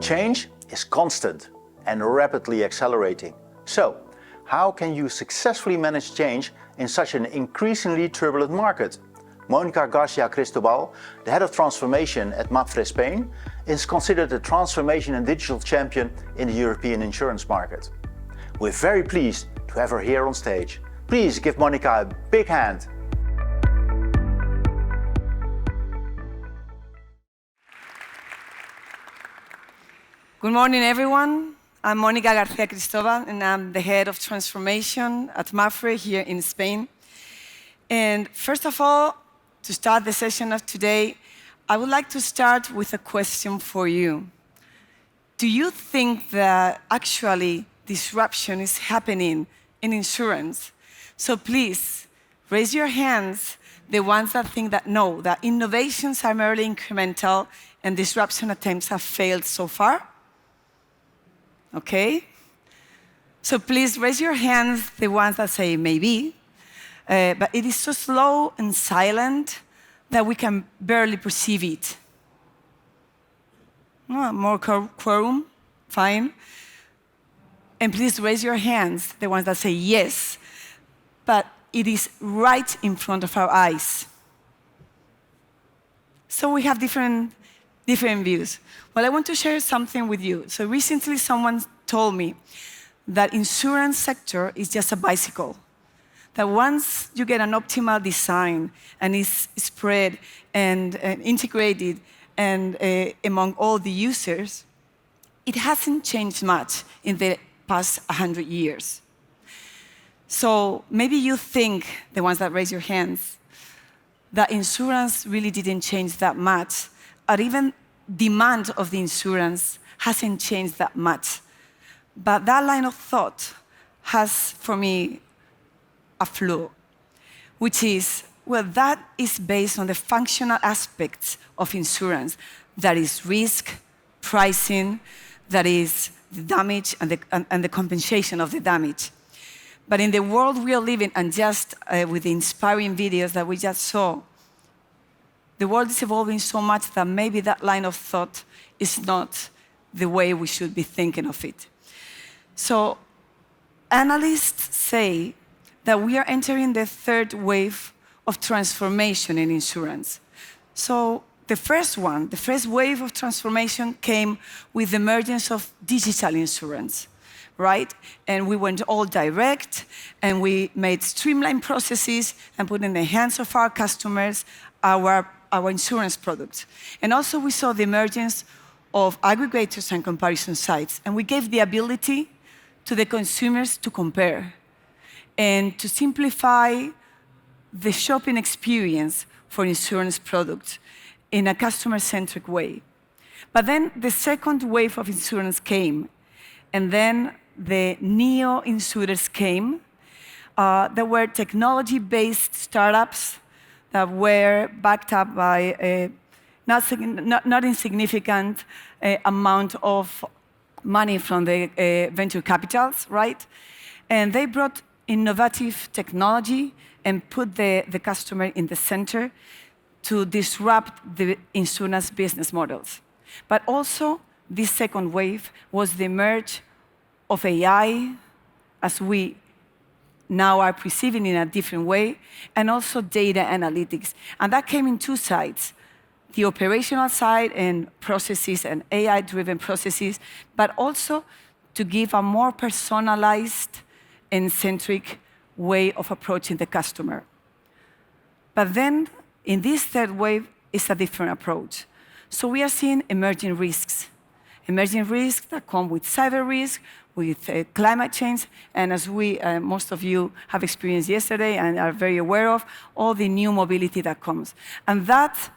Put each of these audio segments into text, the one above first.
Change is constant and rapidly accelerating. So, how can you successfully manage change in such an increasingly turbulent market? Mónica García Cristobal, the head of transformation at MAPFRE Spain, is considered a transformation and digital champion in the European insurance market. We're very pleased to have her here on stage. Please give Mónica a big hand. Good morning, everyone. I'm Mónica García Cristobal, and I'm the head of transformation at MAPFRE here in Spain. And first of all, to start the session of today, I would like to start with a question for you. Do you think that actually disruption is happening in insurance? So please, raise your hands, the ones that think that no, that innovations are merely incremental and disruption attempts have failed so far. Okay? So please raise your hands, the ones that say maybe, but it is so slow and silent that we can barely perceive it. More quorum, fine. And please raise your hands, the ones that say yes, but it is right in front of our eyes. So we have different views. Well, I want to share something with you. So recently someone told me that insurance sector is just a bicycle. That once you get an optimal design and is spread and integrated and among all the users, it hasn't changed much in the past 100 years. So maybe you think, the ones that raise your hands, that insurance really didn't change that much, or even demand of the insurance hasn't changed that much. But that line of thought has, for me, a flaw, which is, well, that is based on the functional aspects of insurance. That is risk, pricing, that is the damage and the compensation of the damage. But in the world we are living, and just with the inspiring videos that we just saw, the world is evolving so much that maybe that line of thought is not the way we should be thinking of it. So analysts say that we are entering the third wave of transformation in insurance. So the first wave of transformation came with the emergence of digital insurance, right? And we went all direct, and we made streamlined processes and put in the hands of our customers our insurance products. And also we saw the emergence of aggregators and comparison sites, and we gave the ability to the consumers to compare and to simplify the shopping experience for insurance products in a customer-centric way. But then the second wave of insurance came, and then the neo-insurers came. There were technology-based startups that were backed up by a not insignificant amount of money from the venture capitals, right? And they brought innovative technology and put the customer in the center to disrupt the insurance business models. But also, this second wave was the merge of AI, as we now are perceiving in a different way, and also data analytics. And that came in two sides: the operational side and processes and AI-driven processes, but also to give a more personalized and centric way of approaching the customer. But then, in this third wave, is a different approach. So we are seeing emerging risks that come with cyber risk, with climate change, and as most of you have experienced yesterday and are very aware of, all the new mobility that comes. And that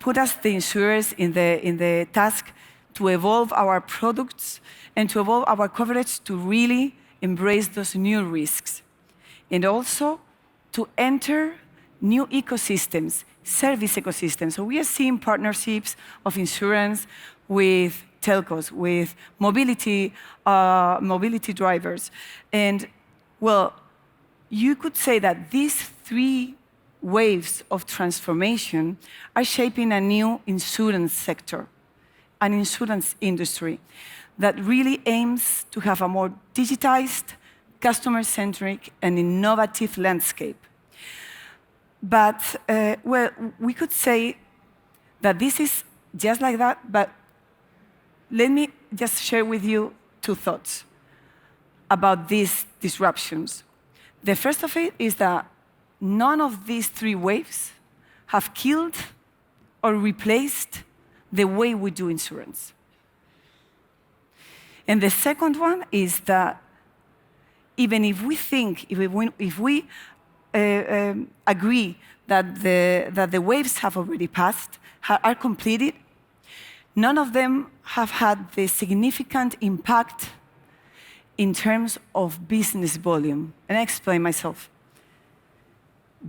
put us, the insurers, in the task to evolve our products and to evolve our coverage to really embrace those new risks. And also to enter new ecosystems, service ecosystems. So we are seeing partnerships of insurance with telcos, with mobility drivers. And, well, you could say that these three waves of transformation are shaping a new insurance sector. an insurance industry that really aims to have a more digitized, customer-centric, and innovative landscape. But, well, we could say that this is just like that, but let me just share with you two thoughts about these disruptions. The first of it is that none of these three waves have killed or replaced the way we do insurance. And the second one is that even if we think, if we agree that the waves have already passed, are completed, none of them have had the significant impact in terms of business volume. And I explain myself.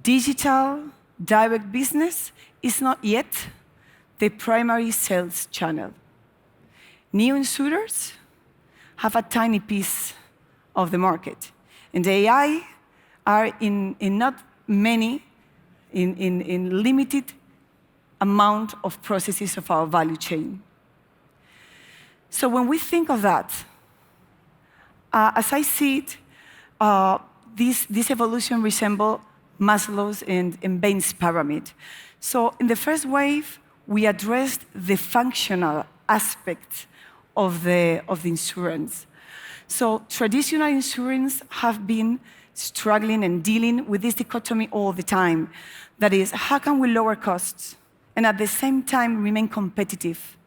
Digital direct business is not yet the primary sales channel. New insurers have a tiny piece of the market. And AI are in not many, in limited amount of processes of our value chain. So when we think of that, as I see it, this evolution resembles Maslow's and Bain's pyramid. So in the first wave, we addressed the functional aspect of the insurance. So traditional insurance have been struggling and dealing with this dichotomy all the time. That is, how can we lower costs and at the same time remain competitive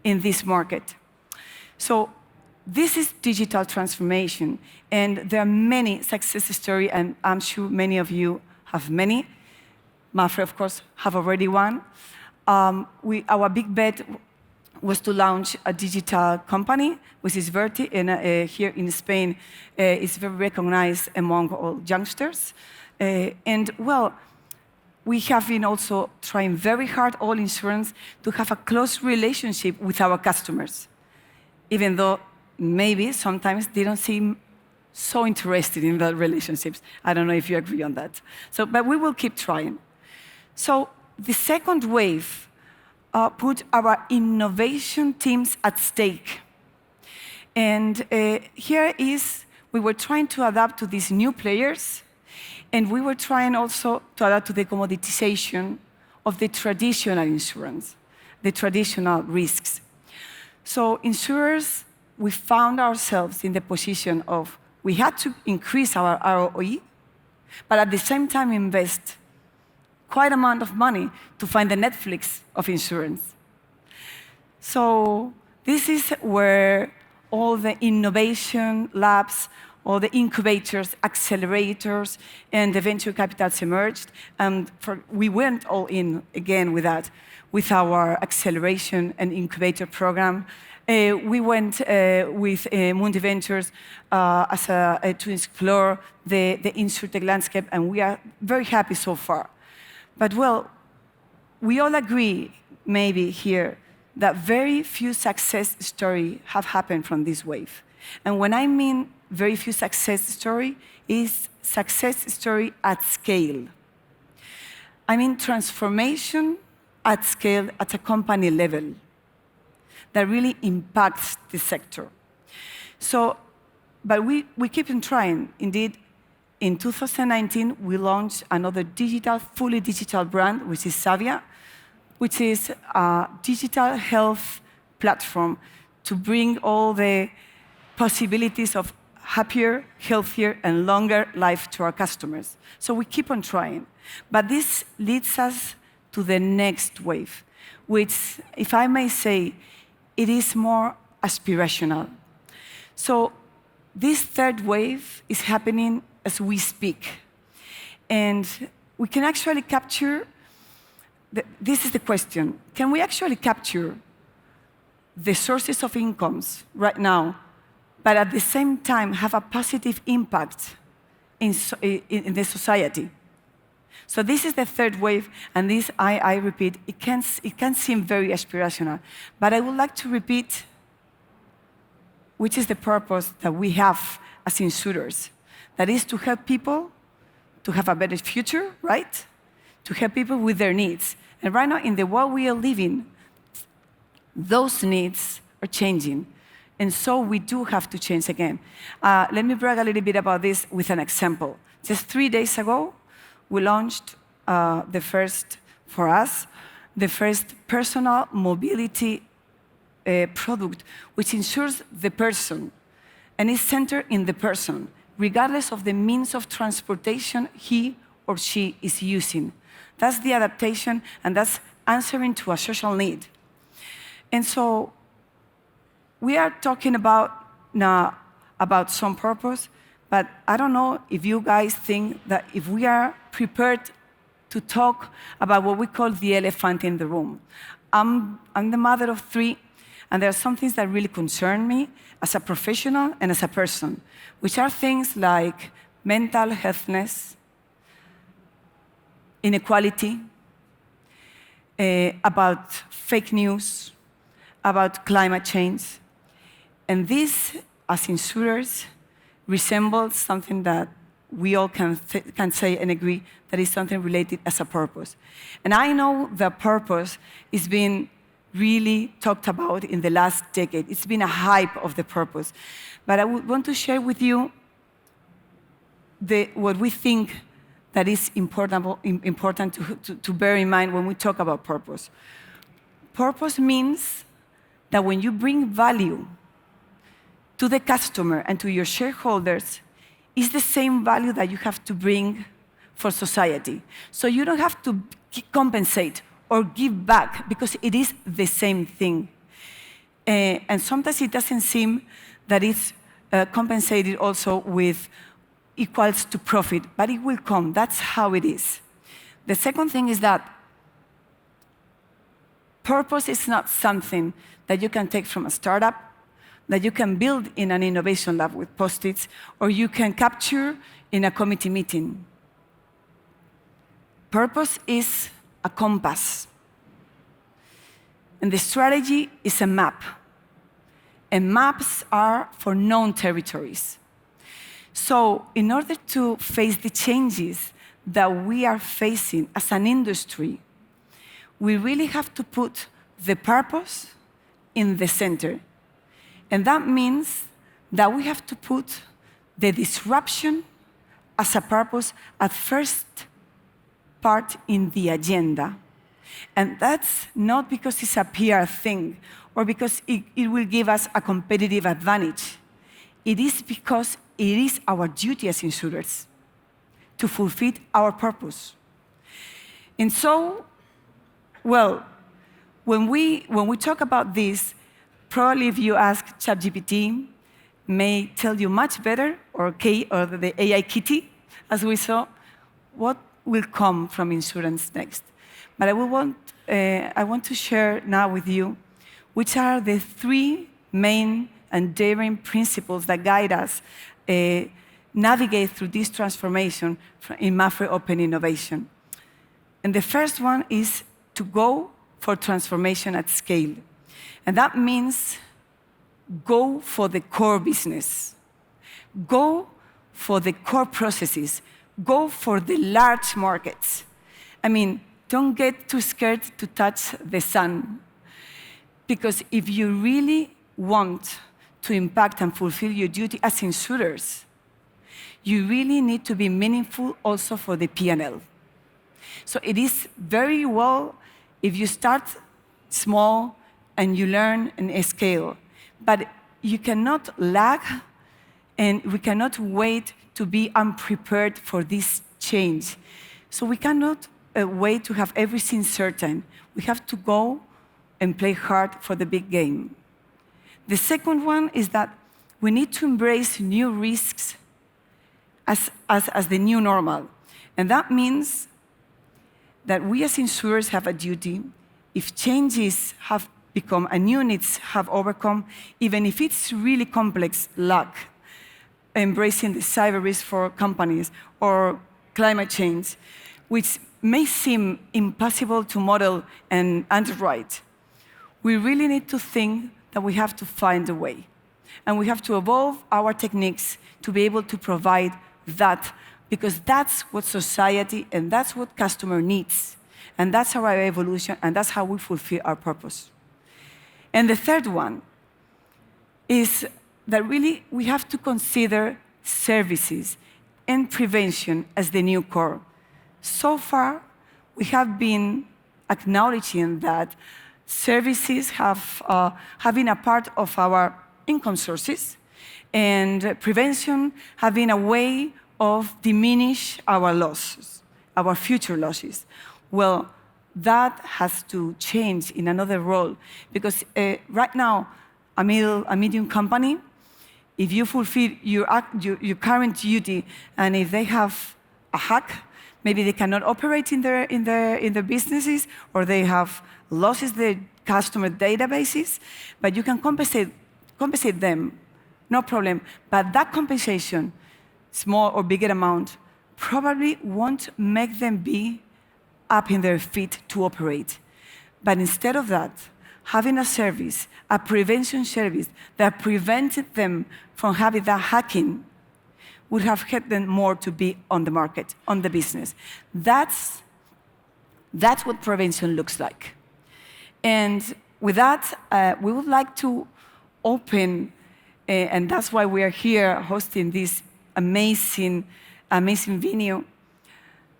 in this market? So this is digital transformation, and there are many success stories, and I'm sure many of you have many. MAPFRE, of course, have already one. Our big bet was to launch a digital company, which is Verti, and here in Spain, it's very recognized among all youngsters. And well, we have been also trying very hard, all insurance, to have a close relationship with our customers, even though maybe sometimes they don't seem so interested in the relationships. I don't know if you agree on that. So, but we will keep trying. So the second wave put our innovation teams at stake. And here is, we were trying to adapt to these new players, and we were trying also to adapt to the commoditization of the traditional insurance, the traditional risks. So insurers, we found ourselves in the position of, we had to increase our ROE, but at the same time invest quite amount of money to find the Netflix of insurance. So this is where all the innovation labs, all the incubators, accelerators, and the venture capitals emerged. And we went all in again with that, with our acceleration and incubator program. We went with Mundi Ventures to explore the insurtech landscape, and we are very happy so far. But well, we all agree, maybe here, that very few success stories have happened from this wave. And when I mean very few success stories, is success story at scale. I mean transformation at scale at a company level that really impacts the sector. So, but we keep on trying. Indeed, in 2019, we launched another fully digital brand, which is Savia, which is a digital health platform to bring all the possibilities of happier, healthier, and longer life to our customers. So we keep on trying. But this leads us to the next wave, which, if I may say, it is more aspirational. So this third wave is happening as we speak. And we can actually capture, this is the question, can we actually capture the sources of incomes right now, but at the same time have a positive impact in the society? So this is the third wave, and this, I repeat, it can seem very aspirational, but I would like to repeat which is the purpose that we have as insurers. That is to help people to have a better future, right? To help people with their needs. And right now, in the world we are living, Those needs are changing. And so we do have to change again. Let me brag a little bit about this with an example. Just 3 days ago, we launched for us, the first personal mobility product, which ensures the person and is centered in the person, regardless of the means of transportation he or she is using. That's the adaptation, and that's answering to a social need. And so we are talking about now about some purpose, but I don't know if you guys think that if we are prepared to talk about what we call the elephant in the room. I'm the mother of 3, and there are some things that really concern me as a professional and as a person, which are things like mental healthness, inequality, about fake news, about climate change. And this, as insurers, resembles something that we all can say and agree that is something related as a purpose. And I know the purpose is being really talked about in the last decade. It's been a hype of the purpose. But I would want to share with you what we think that is important to bear in mind when we talk about purpose. Purpose means that when you bring value to the customer and to your shareholders, it's the same value that you have to bring for society. So you don't have to compensate or give back, because it is the same thing. And sometimes it doesn't seem that it's compensated also with equals to profit, but it will come. That's how it is. The second thing is that purpose is not something that you can take from a startup, that you can build in an innovation lab with Post-its, or you can capture in a committee meeting. Purpose is a compass. And the strategy is a map. And maps are for known territories. So in order to face the changes that we are facing as an industry, we really have to put the purpose in the center. And that means that we have to put the disruption as a purpose at first part in the agenda. And that's not because it's a PR thing or because it will give us a competitive advantage. It is because it is our duty as insurers to fulfill our purpose. And so, well, when we talk about this, probably if you ask ChatGPT, may tell you much better, or the AI kitty, as we saw, what will come from insurance next. But I want to share now with you which are the 3 main and daring principles that guide us navigate through this transformation in MAPFRE Open Innovation. And the first one is to go for transformation at scale. And that means go for the core business. Go for the core processes. Go for the large markets. I mean, don't get too scared to touch the sun. Because if you really want to impact and fulfill your duty as insurers, you really need to be meaningful also for the P&L. So it is very well if you start small and you learn and scale. But you cannot lag, and we cannot wait to be unprepared for this change. So we cannot wait to have everything certain. We have to go and play hard for the big game. The second one is that we need to embrace new risks as the new normal. And that means that we as insurers have a duty, if changes have become and new needs have overcome, even if it's really complex, like embracing the cyber risk for companies or climate change, which may seem impossible to model and underwrite, we really need to think that we have to find a way. And we have to evolve our techniques to be able to provide that, because that's what society and that's what customer needs. And that's our evolution, and that's how we fulfill our purpose. And the third one is that really we have to consider services and prevention as the new core. So far, we have been acknowledging that services have been a part of our income sources, and prevention have been a way of diminish our losses, our future losses. Well, that has to change in another role, because right now, a medium company, if you fulfill your current duty, and if they have a hack, maybe they cannot operate in their businesses, or they have losses the customer databases, but you can compensate them, no problem. But that compensation, small or bigger amount, probably won't make them be up in their feet to operate. But instead of that, having a service, a prevention service that prevented them from having that hacking, would have helped them more to be on the market, on the business. That's what prevention looks like. And with that, we would like to open, and that's why we are here hosting this amazing venue.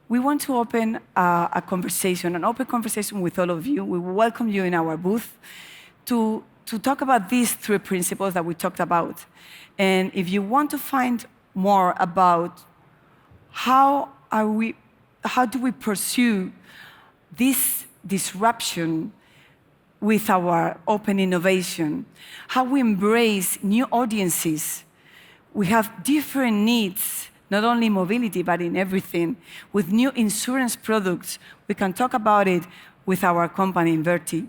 We want to open a conversation, an open conversation with all of you. We welcome you in our booth to talk about these 3 principles that we talked about. And if you want to find more about how do we pursue this disruption with our open innovation, how we embrace new audiences. We have different needs, not only mobility, but in everything. With new insurance products, we can talk about it with our company, Inverti.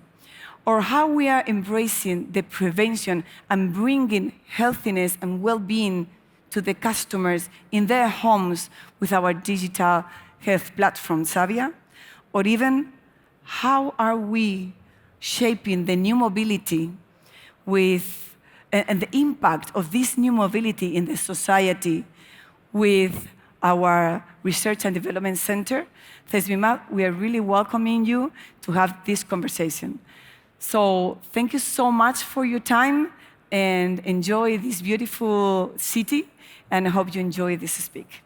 Or how we are embracing the prevention and bringing healthiness and well-being to the customers in their homes with our digital health platform, Savia. Or even, how are we shaping the new mobility and the impact of this new mobility in the society with our Research and Development Center, TESBIMAP. We are really welcoming you to have this conversation. So thank you so much for your time, and enjoy this beautiful city, and I hope you enjoy this speak.